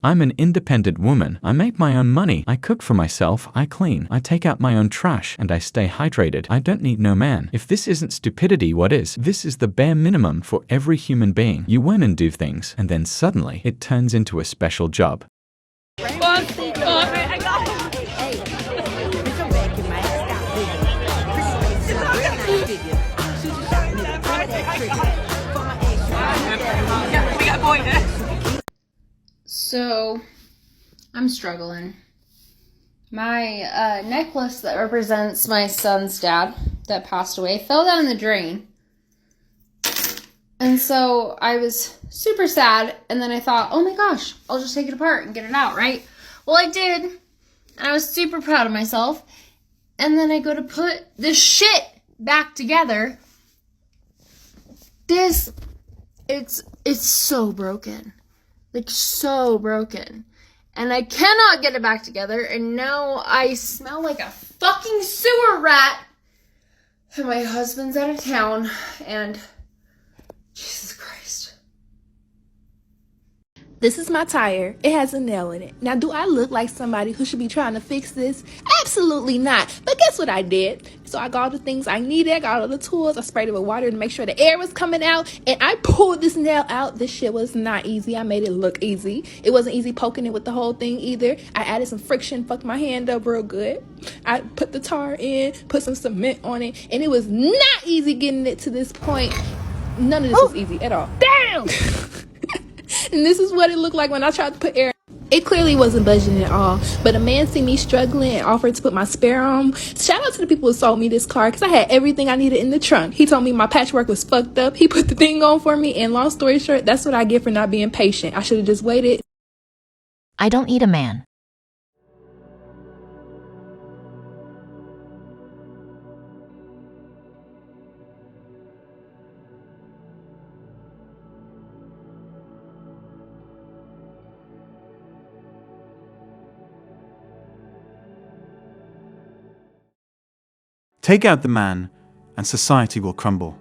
I'm an independent woman. I make my own money. I cook for myself. I clean. I take out my own trash. And I stay hydrated. I don't need no man. If this isn't stupidity, what is? This is the bare minimum for every human being. You win and do things, and then suddenly it turns into a special job. So, I'm struggling. My necklace that represents my son's dad that passed away fell down in the drain. And so I was super sad, and then I thought, oh my gosh, I'll just take it apart and get it out, right? Well, I did, and I was super proud of myself. And then I go to put this shit back together. It's so broken. Like, so broken. And I cannot get it back together, and now I smell like a fucking sewer rat. And my husband's out of town, and Jesus Christ. This is my tire. It has a nail in it. Now, do I look like somebody who should be trying to fix this? Absolutely not. But guess what I did? So I got all the things I needed. I got all the tools. I sprayed it with water to make sure the air was coming out. And I pulled this nail out. This shit was not easy. I made it look easy. It wasn't easy poking it with the whole thing either. I added some friction, fucked my hand up real good. I put the tar in, put some cement on it. And it was not easy getting it to this point. None of this was easy at all. Damn! And this is what it looked like when I tried to put air. It clearly wasn't budging at all, but a man seen me struggling and offered to put my spare on. Shout out to the people who sold me this car, because I had everything I needed in the trunk. He told me my patchwork was fucked up. He put the thing on for me, and long story short, that's what I get for not being patient. I should have just waited. I don't need a man. Take out the man, and society will crumble.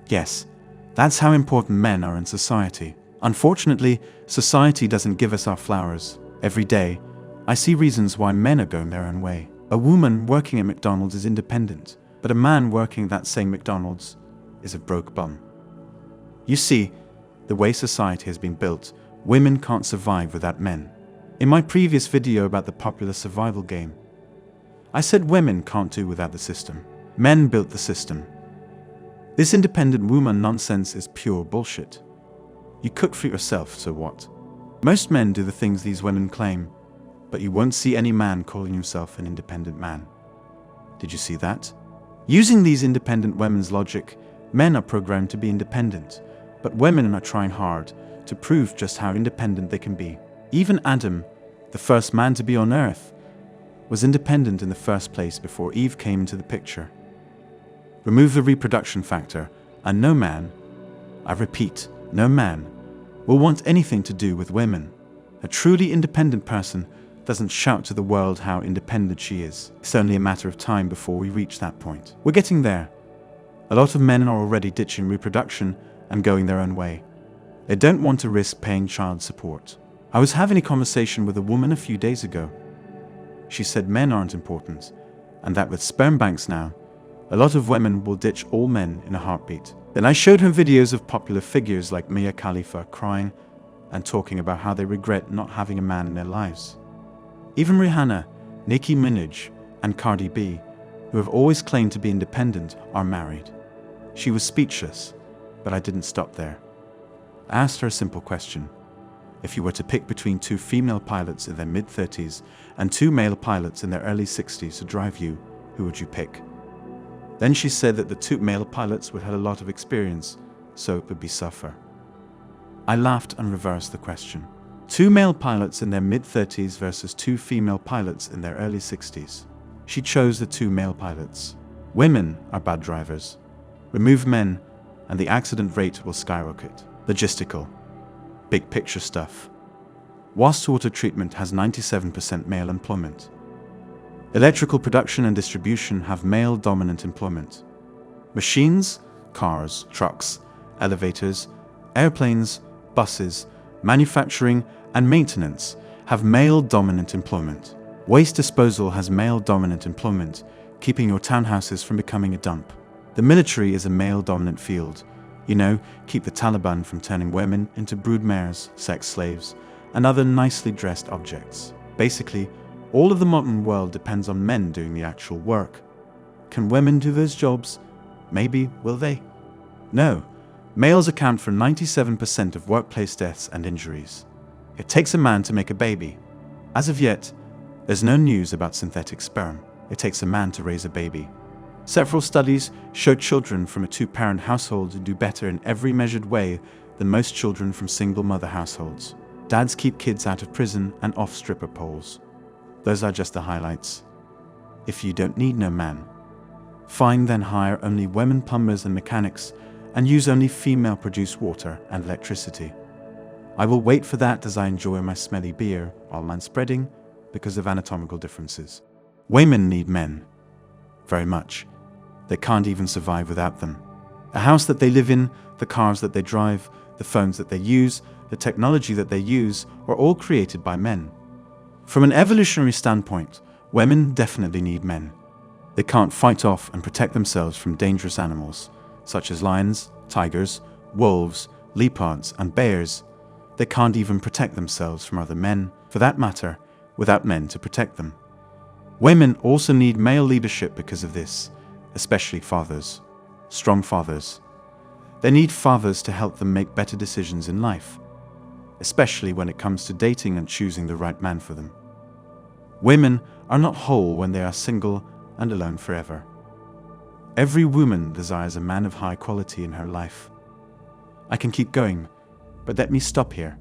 Yes, that's how important men are in society. Unfortunately, society doesn't give us our flowers. Every day, I see reasons why men are going their own way. A woman working at McDonald's is independent, but a man working at that same McDonald's is a broke bum. You see, the way society has been built, women can't survive without men. In my previous video about the popular survival game, I said women can't do without the system. Men built the system. This independent woman nonsense is pure bullshit. You cook for yourself, so what? Most men do the things these women claim, but you won't see any man calling himself an independent man. Did you see that? Using these independent women's logic, men are programmed to be independent, but women are trying hard to prove just how independent they can be. Even Adam, the first man to be on earth, was independent in the first place before Eve came into the picture. Remove the reproduction factor, and no man, I repeat, no man, will want anything to do with women. A truly independent person doesn't shout to the world how independent she is. It's only a matter of time before we reach that point. We're getting there. A lot of men are already ditching reproduction and going their own way. They don't want to risk paying child support. I was having a conversation with a woman a few days ago. She said men aren't important, and that with sperm banks now, a lot of women will ditch all men in a heartbeat. Then I showed her videos of popular figures like Mia Khalifa crying and talking about how they regret not having a man in their lives. Even Rihanna, Nicki Minaj, and Cardi B, who have always claimed to be independent, are married. She was speechless, but I didn't stop there. I asked her a simple question. If you were to pick between two female pilots in their mid-30s and two male pilots in their early 60s to drive you, who would you pick? Then she said that the two male pilots would have a lot of experience, so it would be suffer. I laughed and reversed the question. Two male pilots in their mid-30s versus two female pilots in their early 60s. She chose the two male pilots. Women are bad drivers. Remove men, and the accident rate will skyrocket. Logistical. Big picture stuff. Wastewater treatment has 97% male employment. Electrical production and distribution have male-dominant employment. Machines, cars, trucks, elevators, airplanes, buses, Manufacturing and maintenance have male-dominant employment. Waste disposal has male-dominant employment, keeping your townhouses from becoming a dump. The military is a male-dominant field. You know, keep the Taliban from turning women into broodmares, sex slaves, and other nicely dressed objects. Basically, all of the modern world depends on men doing the actual work. Can women do those jobs? Maybe, will they? No. Males account for 97% of workplace deaths and injuries. It takes a man to make a baby. As of yet, there's no news about synthetic sperm. It takes a man to raise a baby. Several studies show children from a two-parent household do better in every measured way than most children from single-mother households. Dads keep kids out of prison and off stripper poles. Those are just the highlights. If you don't need no man, fine, then hire only women plumbers and mechanics and use only female-produced water and electricity. I will wait for that as I enjoy my smelly beer while manspreading because of anatomical differences. Women need men. Very much. They can't even survive without them. The house that they live in, the cars that they drive, the phones that they use, the technology that they use are all created by men. From an evolutionary standpoint, women definitely need men. They can't fight off and protect themselves from dangerous animals, such as lions, tigers, wolves, leopards, and bears. They can't even protect themselves from other men, for that matter, without men to protect them. Women also need male leadership because of this, especially fathers, strong fathers. They need fathers to help them make better decisions in life, especially when it comes to dating and choosing the right man for them. Women are not whole when they are single and alone forever. Every woman desires a man of high quality in her life. I can keep going, but let me stop here.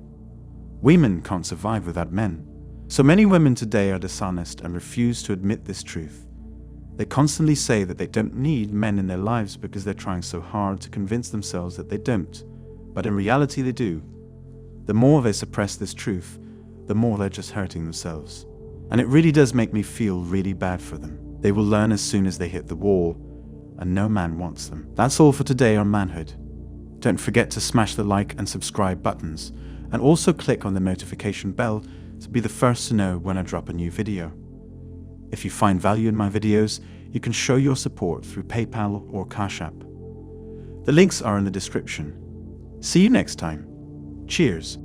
Women can't survive without men. So many women today are dishonest and refuse to admit this truth. They constantly say that they don't need men in their lives because they're trying so hard to convince themselves that they don't, but in reality they do. The more they suppress this truth, the more they're just hurting themselves. And it really does make me feel really bad for them. They will learn as soon as they hit the wall, and no man wants them. That's all for today on Manhood. Don't forget to smash the like and subscribe buttons, and also click on the notification bell to be the first to know when I drop a new video. If you find value in my videos, you can show your support through PayPal or Cash App. The links are in the description. See you next time. Cheers.